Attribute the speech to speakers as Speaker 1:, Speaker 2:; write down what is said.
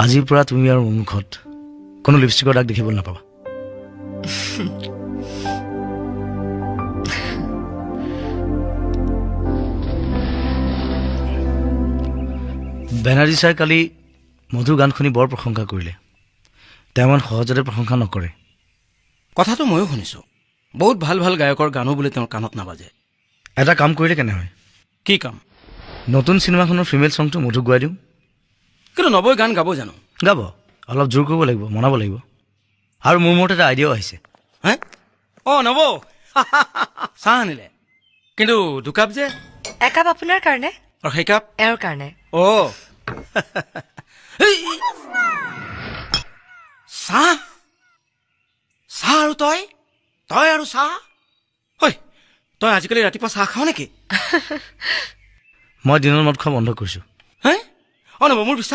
Speaker 1: আজিৰ পৰা তুমি আৰু মোৰ মুখত কোনো লিপষ্টিকৰ দাগ দেখিবলৈ নাপাবা বেনাৰ্জী ছাৰ কালি মধুৰ গান শুনি বৰ প্ৰশংসা কৰিলে তেওঁ ইমান সহজতে প্ৰশংসা নকৰে
Speaker 2: কথাটো ময়ো শুনিছোঁ বহুত ভাল ভাল গায়কৰ গানো বোলে তেওঁৰ কাণত নাবাজে
Speaker 1: এটা কাম কৰিলে কেনে হয়
Speaker 2: কি কাম
Speaker 1: নতুন চিনেমাখনৰ ফিমেল চংটো মধুক গোৱাই দিওঁ
Speaker 2: কিন্তু নবৈ গান গাব জানো
Speaker 1: গাব অলপ জোৰ কৰিব লাগিব মনাব লাগিব আৰু মোৰ মতে এটা আইডিয়াও আহিছে
Speaker 2: হে অঁ নব চাহ আনিলে কিন্তু দুকাপ যে
Speaker 3: একাপ আপোনাৰ কাৰণে
Speaker 2: আৰু সেই কাপ
Speaker 3: এওঁৰ কাৰণে
Speaker 2: অঁ চাহ চাহ আৰু তই তই আৰু চাহ ঐ তই আজিকালি ৰাতিপুৱা চাহ খাৱ নেকি
Speaker 1: মই দিনৰ মদ খোৱা বন্ধ কৰিছোঁ
Speaker 2: হে অঁ নব মোৰ বিশ্বাস